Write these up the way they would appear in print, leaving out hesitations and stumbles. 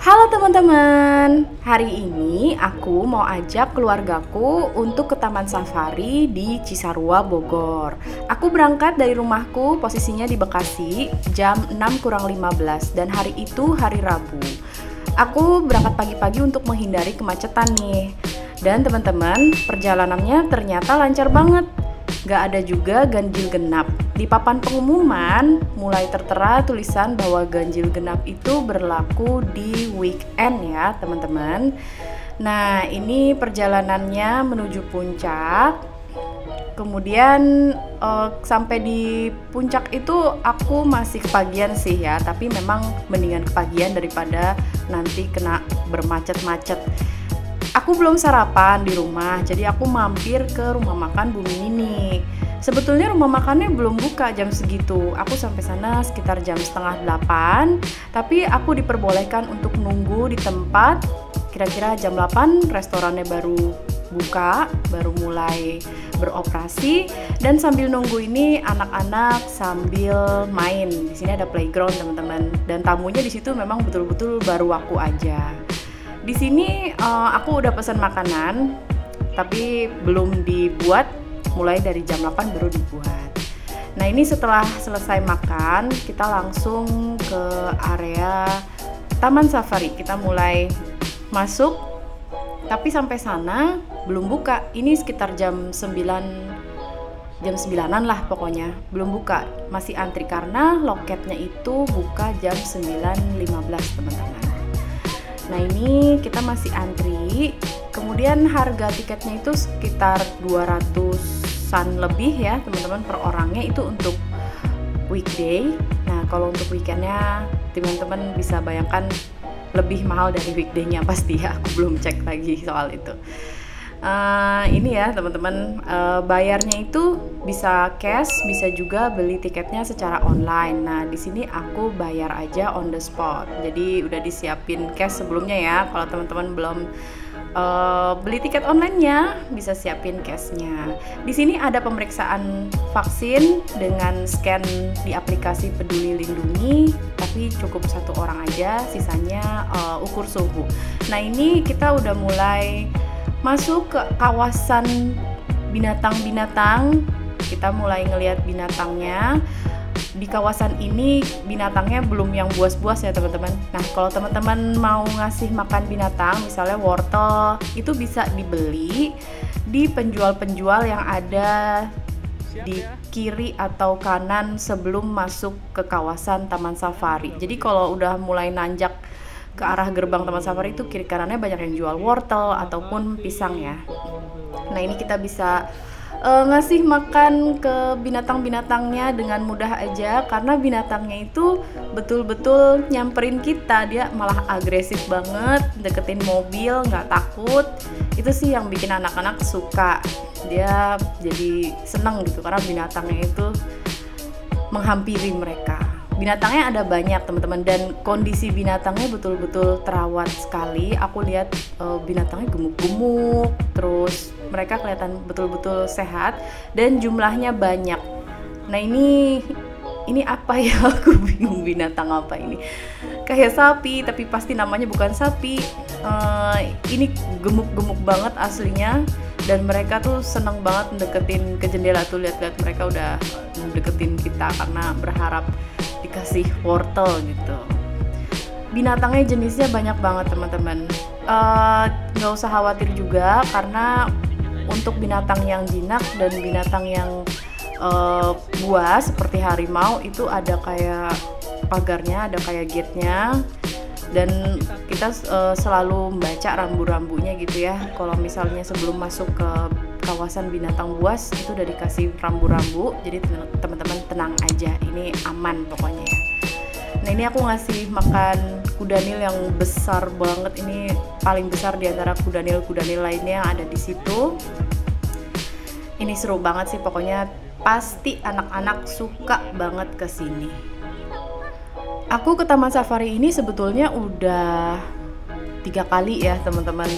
Halo teman-teman, hari ini aku mau ajak keluargaku untuk ke Taman Safari di Cisarua, Bogor. Aku berangkat dari rumahku, posisinya di Bekasi, jam 6:15 dan hari itu hari Rabu. Aku berangkat pagi-pagi untuk menghindari kemacetan nih. Dan teman-teman, perjalanannya ternyata lancar banget. Gak ada juga ganjil genap. Di papan pengumuman mulai tertera tulisan bahwa ganjil genap itu berlaku di weekend ya teman-teman. Nah, ini perjalanannya menuju puncak. Kemudian sampai di puncak itu aku masih kepagian sih ya, tapi memang mendingan kepagian daripada nanti kena bermacet-macet. Aku belum sarapan di rumah, jadi aku mampir ke rumah makan Bumi Nini. Sebetulnya rumah makannya belum buka jam segitu. Aku sampai sana sekitar jam setengah 8, tapi aku diperbolehkan untuk nunggu di tempat. Kira-kira jam 8 restorannya baru buka, baru mulai beroperasi. Dan sambil nunggu ini anak-anak sambil main. Di sini ada playground teman-teman. Dan tamunya di situ memang betul-betul baru aku aja. Di sini aku udah pesan makanan, tapi belum dibuat. Mulai dari jam 8 baru dibuat. Nah, ini setelah selesai makan, kita langsung ke area Taman Safari. Kita mulai masuk, tapi sampai sana belum buka. Ini sekitar jam 9-an lah pokoknya. Belum buka, masih antri karena loketnya itu buka jam 9:15 teman-teman. Nah, ini kita masih antri. Kemudian harga tiketnya itu sekitar 200-an lebih ya teman-teman per orangnya, itu untuk weekday. Nah, kalau untuk weekendnya teman-teman bisa bayangkan lebih mahal dari weekday-nya pasti ya. Aku belum cek lagi soal itu. Ini ya teman-teman, bayarnya itu bisa cash, bisa juga beli tiketnya secara online. Nah, di sini aku bayar aja on the spot. Jadi udah disiapin cash sebelumnya ya. Kalau teman-teman belum beli tiket online-nya, bisa siapin cash-nya. Di sini ada pemeriksaan vaksin dengan scan di aplikasi Peduli Lindungi, tapi cukup satu orang aja, sisanya ukur suhu. Nah, ini kita udah mulai masuk ke kawasan binatang-binatang. Kita mulai ngelihat binatangnya. Di kawasan ini binatangnya belum yang buas-buas ya teman-teman. Nah, kalau teman-teman mau ngasih makan binatang, misalnya wortel, itu bisa dibeli di penjual-penjual yang ada di kiri atau kanan sebelum masuk ke kawasan Taman Safari. Jadi kalau udah mulai nanjak ke arah gerbang Taman Safari itu kiri kanannya banyak yang jual wortel ataupun pisang ya. Nah, ini kita bisa ngasih makan ke binatang-binatangnya dengan mudah aja, karena binatangnya itu betul-betul nyamperin kita. Dia malah agresif banget, deketin mobil, nggak takut. Itu sih yang bikin anak-anak suka. Dia jadi seneng gitu karena binatangnya itu menghampiri mereka. Binatangnya ada banyak teman-teman, dan kondisi binatangnya betul-betul terawat sekali. Aku lihat binatangnya gemuk-gemuk, terus mereka kelihatan betul-betul sehat dan jumlahnya banyak. Nah, ini apa ya? Aku bingung, binatang apa ini? Kayak sapi tapi pasti namanya bukan sapi. Ini gemuk-gemuk banget aslinya, dan mereka tuh seneng banget deketin ke jendela tuh. Lihat-lihat mereka udah deketin kita karena berharap dikasih wortel gitu. Binatangnya jenisnya banyak banget teman-teman. Nggak usah khawatir juga, karena untuk binatang yang jinak dan binatang yang buas seperti harimau itu ada kayak pagarnya, ada kayak gate-nya, dan kita selalu membaca rambu-rambunya gitu ya. Kalau misalnya sebelum masuk ke kawasan binatang buas itu udah dikasih rambu-rambu, jadi teman-teman tenang aja, ini aman pokoknya ya. Nah, ini aku ngasih makan kudanil yang besar banget, ini paling besar di antara kudanil-kudanil lainnya yang ada di situ. Ini seru banget sih pokoknya, pasti anak-anak suka banget kesini. Aku ke Taman Safari ini sebetulnya udah 3 kali ya teman-teman.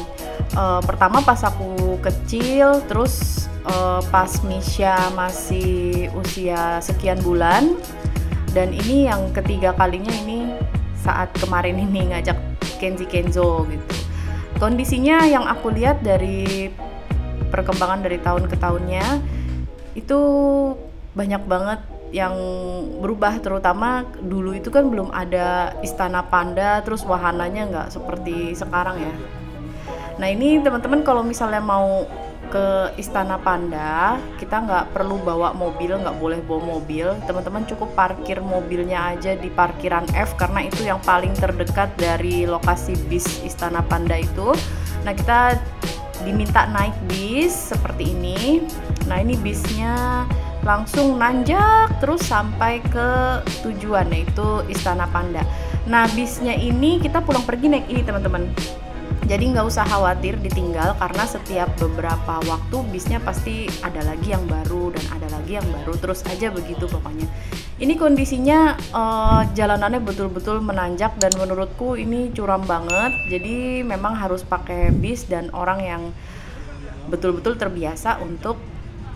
Pertama pas aku kecil, terus pas Misha masih usia sekian bulan, dan ini yang ketiga kalinya ini saat kemarin ini ngajak Kenji Kenzo gitu. Kondisinya yang aku lihat dari perkembangan dari tahun ke tahunnya itu banyak banget yang berubah, terutama dulu itu kan belum ada Istana Panda, terus wahananya nggak seperti sekarang ya. Nah ini teman-teman kalau misalnya mau ke Istana Panda, kita nggak perlu bawa mobil, nggak boleh bawa mobil, teman-teman cukup parkir mobilnya aja di parkiran F, karena itu yang paling terdekat dari lokasi bis Istana Panda itu. Nah kita diminta naik bis seperti ini. Nah ini bisnya langsung nanjak terus sampai ke tujuan, yaitu Istana Panda. Nah bisnya ini kita pulang pergi naik ini teman-teman, jadi nggak usah khawatir ditinggal, karena setiap beberapa waktu bisnya pasti ada lagi yang baru dan ada lagi yang baru, terus aja begitu pokoknya. Ini kondisinya jalanannya betul-betul menanjak dan menurutku ini curam banget, jadi memang harus pakai bis dan orang yang betul-betul terbiasa untuk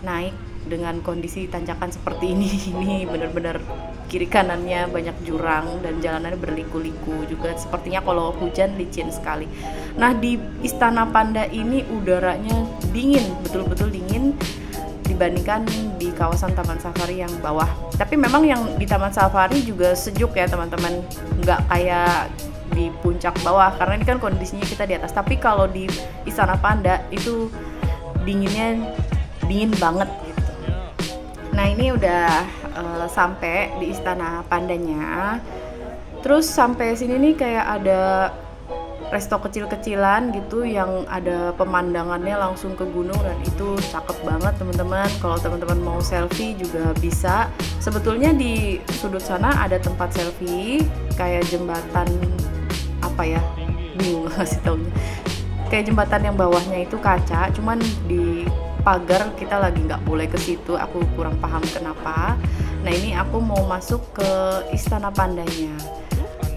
naik dengan kondisi tanjakan seperti ini. Ini benar-benar kiri kanannya banyak jurang dan jalanannya berliku-liku juga, sepertinya kalau hujan licin sekali. Nah di Istana Panda ini udaranya dingin, betul-betul dingin dibandingkan di kawasan Taman Safari yang bawah. Tapi memang yang di Taman Safari juga sejuk ya teman-teman, nggak kayak di puncak bawah karena ini kan kondisinya kita di atas. Tapi kalau di Istana Panda itu dinginnya dingin banget gitu. Nah ini udah sampai di Istana Pandanya. Terus sampai sini nih kayak ada resto kecil-kecilan gitu yang ada pemandangannya langsung ke gunung, dan itu cakep banget teman-teman. Kalau teman-teman mau selfie juga bisa. Sebetulnya di sudut sana ada tempat selfie kayak jembatan apa ya, bingung ngasih taunya. Kayak jembatan yang bawahnya itu kaca, cuman di pagar kita lagi nggak boleh ke situ, aku kurang paham kenapa. Nah ini aku mau masuk ke Istana Pandanya.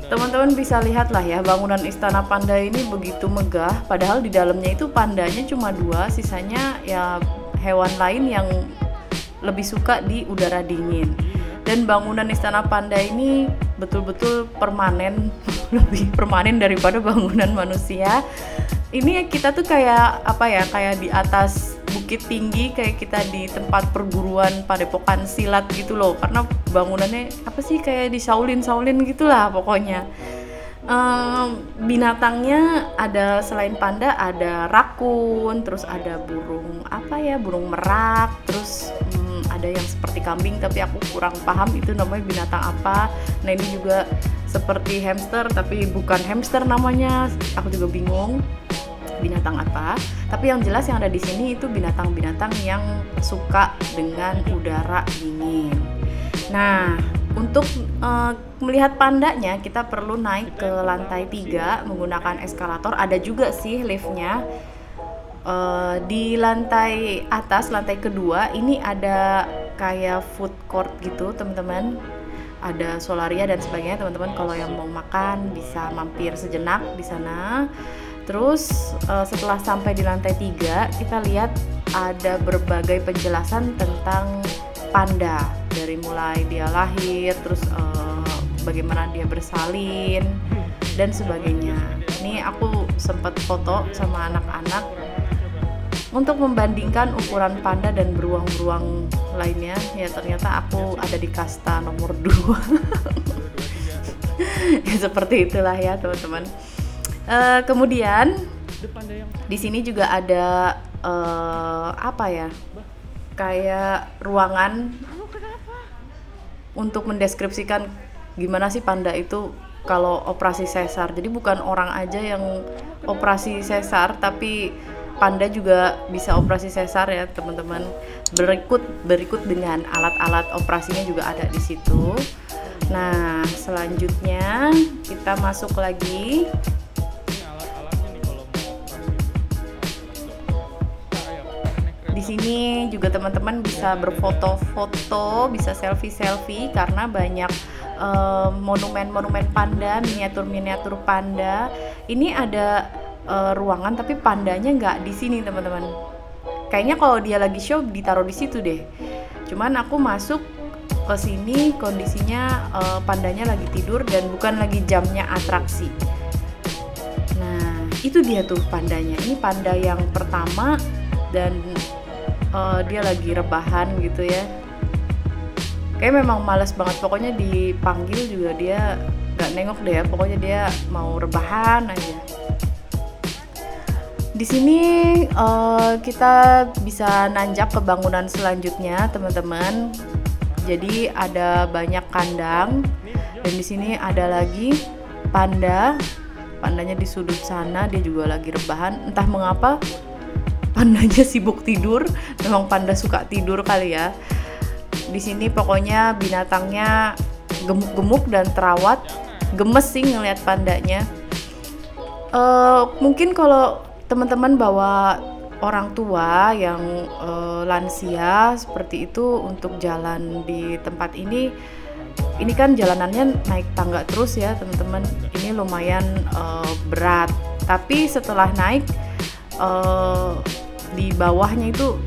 Teman-teman bisa lihat lah ya, bangunan Istana Panda ini begitu megah, padahal di dalamnya itu pandanya cuma 2, sisanya ya hewan lain yang lebih suka di udara dingin. Dan bangunan Istana Panda ini betul-betul permanen, lebih permanen daripada bangunan manusia. Ini kita tuh kayak apa ya, kayak di atas bukit tinggi, kayak kita di tempat perguruan padepokan silat gitu loh, karena bangunannya apa sih kayak di Shaolin gitulah pokoknya. Binatangnya ada, selain panda ada rakun, terus ada burung apa ya, burung merak, terus ada yang seperti kambing tapi aku kurang paham itu namanya binatang apa. Nah ini juga seperti hamster tapi bukan hamster namanya, aku juga bingung binatang apa. Tapi yang jelas yang ada di sini itu binatang-binatang yang suka dengan udara dingin. Nah, untuk melihat pandanya kita perlu naik ke lantai 3 menggunakan eskalator. Ada juga sih liftnya. Di lantai atas, lantai kedua ini ada kayak food court gitu teman-teman. Ada solaria dan sebagainya teman-teman. Kalau yang mau makan bisa mampir sejenak di sana. Terus setelah sampai di lantai 3 kita lihat ada berbagai penjelasan tentang panda, dari mulai dia lahir, terus bagaimana dia bersalin dan sebagainya. Ini aku sempat foto sama anak-anak untuk membandingkan ukuran panda dan beruang-beruang lainnya. Ya ternyata aku ada di kasta nomor 2. Ya, seperti itulah ya teman-teman. Kemudian di sini juga ada apa ya, kayak ruangan untuk mendeskripsikan gimana sih panda itu kalau operasi sesar. Jadi bukan orang aja yang operasi sesar, tapi panda juga bisa operasi sesar ya teman-teman. Berikut dengan alat-alat operasinya juga ada di situ. Nah selanjutnya kita masuk lagi. Di sini juga teman-teman bisa berfoto-foto, bisa selfie-selfie karena banyak monumen-monumen panda, miniatur-miniatur panda. Ini ada ruangan tapi pandanya nggak di sini teman-teman. Kayaknya kalau dia lagi show ditaruh di situ deh. Cuman aku masuk ke sini kondisinya pandanya lagi tidur dan bukan lagi jamnya atraksi. itu dia tuh pandanya. Ini panda yang pertama dan dia lagi rebahan gitu ya. Kayak memang males banget, pokoknya dipanggil juga dia gak nengok deh ya, pokoknya dia mau rebahan aja. Di sini kita bisa nanjak ke bangunan selanjutnya, teman-teman. Jadi ada banyak kandang dan di sini ada lagi pandanya di sudut sana, dia juga lagi rebahan. Entah mengapa pandanya sibuk tidur, memang panda suka tidur kali ya. Di sini pokoknya binatangnya gemuk-gemuk dan terawat, gemes sih ngelihat pandanya. Mungkin kalau teman-teman bawa orang tua yang lansia seperti itu untuk jalan di tempat ini kan jalanannya naik tangga terus ya teman-teman. Ini lumayan berat, tapi setelah naik di bawahnya itu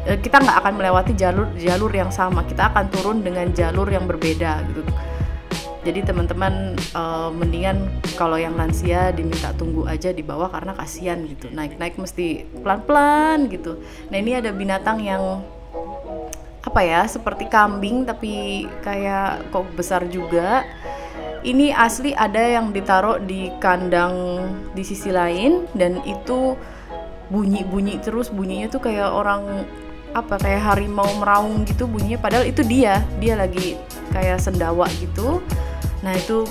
kita nggak akan melewati jalur yang sama, kita akan turun dengan jalur yang berbeda gitu. Jadi teman-teman mendingan kalau yang lansia diminta tunggu aja di bawah karena kasihan gitu, naik mesti pelan-pelan gitu. Nah ini ada binatang yang apa ya, seperti kambing tapi kayak kok besar juga. Ini asli ada yang ditaruh di kandang di sisi lain dan itu bunyi terus, bunyinya tuh kayak orang kayak harimau meraung gitu bunyinya, padahal itu dia lagi kayak sendawa gitu. Nah itu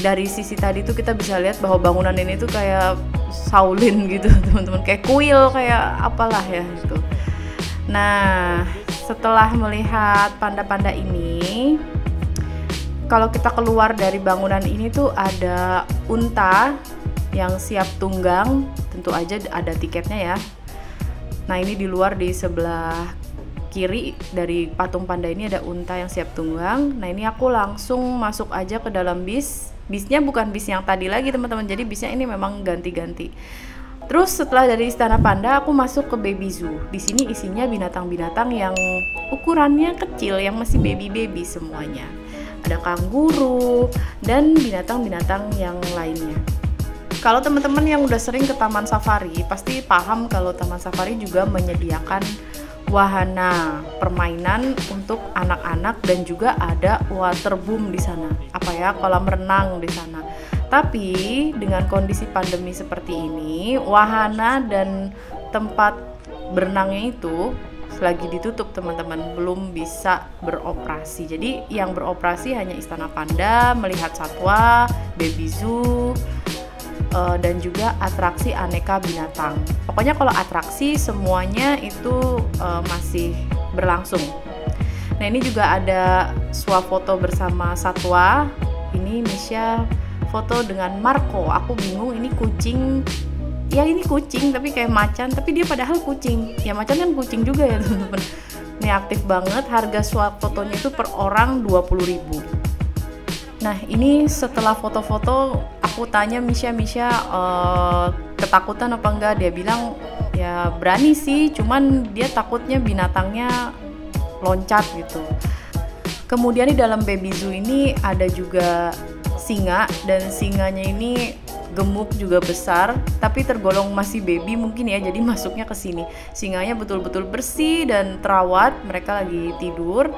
dari sisi tadi tuh kita bisa lihat bahwa bangunan ini tuh kayak Shaolin gitu teman-teman, kayak kuil, kayak apalah ya gitu. Nah setelah melihat panda-panda ini, kalau kita keluar dari bangunan ini tuh ada unta yang siap tunggang, tentu aja ada tiketnya ya. Nah ini di luar di sebelah kiri dari patung panda ini ada unta yang siap tunggang. Nah ini aku langsung masuk aja ke dalam bisnya bukan bis yang tadi lagi teman-teman, jadi bisnya ini memang ganti-ganti. Terus setelah dari Istana Panda aku masuk ke Baby Zoo. Di sini isinya binatang-binatang yang ukurannya kecil, yang masih baby semuanya. Ada kanguru dan binatang-binatang yang lainnya. Kalau teman-teman yang udah sering ke Taman Safari pasti paham kalau Taman Safari juga menyediakan wahana permainan untuk anak-anak dan juga ada waterboom di sana. Kolam renang di sana. Tapi dengan kondisi pandemi seperti ini, wahana dan tempat berenangnya itu lagi ditutup teman-teman, belum bisa beroperasi. Jadi yang beroperasi hanya Istana Panda, melihat satwa, Baby Zoo, dan juga atraksi aneka binatang. Pokoknya kalau atraksi semuanya itu masih berlangsung. Nah ini juga ada swafoto bersama satwa. Ini Misha foto dengan Marco. Aku bingung ini kucing. Ya ini kucing tapi kayak macan, tapi dia padahal kucing. Ya macan kan kucing juga ya teman-teman. Ini aktif banget. Harga swafotonya itu per orang 20.000. Nah ini setelah foto-foto aku tanya Misha ketakutan apa enggak. Dia bilang ya berani sih, cuman dia takutnya binatangnya loncat gitu. Kemudian di dalam Baby Zoo ini ada juga singa, dan singanya ini gemuk juga besar, tapi tergolong masih baby mungkin ya, jadi masuknya ke sini. Singanya betul-betul bersih dan terawat, mereka lagi tidur.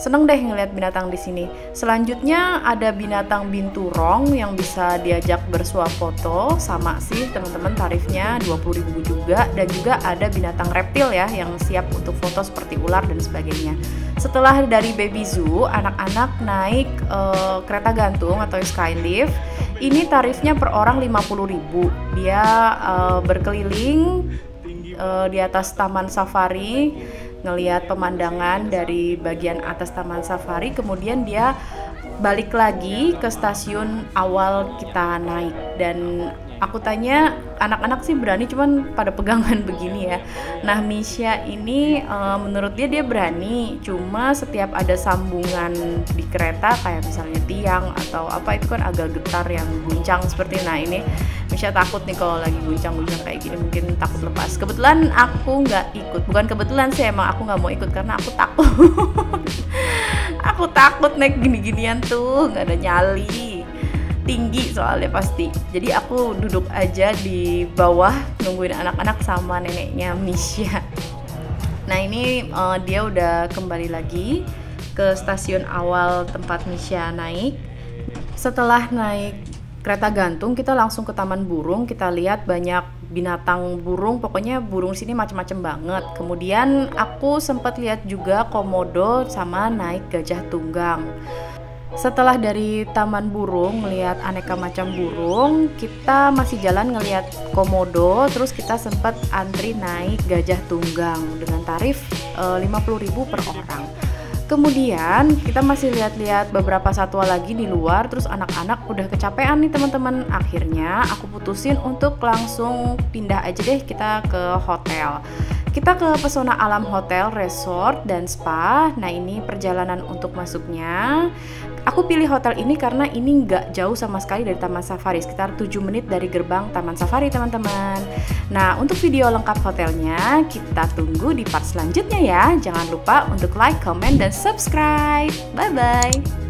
Seneng deh ngeliat binatang di sini. Selanjutnya ada binatang binturong yang bisa diajak bersuah foto, sama sih teman-teman tarifnya 20.000 juga, dan juga ada binatang reptil ya yang siap untuk foto seperti ular dan sebagainya. Setelah dari Baby Zoo, anak-anak naik kereta gantung atau skylift. Ini tarifnya per orang 50.000. Dia berkeliling di atas Taman Safari, ngelihat pemandangan dari bagian atas Taman Safari, kemudian dia balik lagi ke stasiun awal kita naik. Dan aku tanya, anak-anak sih berani, cuman pada pegangan begini ya. Nah Misha ini menurut dia berani, cuma setiap ada sambungan di kereta kayak misalnya tiang atau apa, itu kan agak getar yang guncang seperti. Nah ini Misha takut nih kalau lagi guncang-guncang kayak gini, mungkin takut lepas. Kebetulan aku nggak ikut, bukan kebetulan sih, emang aku nggak mau ikut karena aku takut. Aku takut naik gini-ginian tuh, nggak ada nyali. tinggi soalnya pasti. Jadi aku duduk aja di bawah nungguin anak-anak sama neneknya Misha. Nah ini dia udah kembali lagi ke stasiun awal tempat Misha naik. Setelah naik kereta gantung, kita langsung ke taman burung. Kita lihat banyak binatang burung, pokoknya burung sini macam-macam banget. Kemudian aku sempat lihat juga komodo sama naik gajah tunggang. Setelah dari taman burung melihat aneka macam burung, kita masih jalan ngelihat komodo, terus kita sempat antri naik gajah tunggang dengan tarif 50.000 per orang. Kemudian kita masih lihat-lihat beberapa satwa lagi di luar, terus anak-anak udah kecapean nih teman-teman. Akhirnya aku putusin untuk langsung pindah aja deh kita ke hotel. Kita ke Pesona Alam Hotel, Resort, dan Spa. Nah ini perjalanan untuk masuknya. Aku pilih hotel ini karena ini nggak jauh sama sekali dari Taman Safari, sekitar 7 menit dari gerbang Taman Safari teman-teman. Nah untuk video lengkap hotelnya kita tunggu di part selanjutnya ya. Jangan lupa untuk like, comment, dan subscribe. Bye-bye.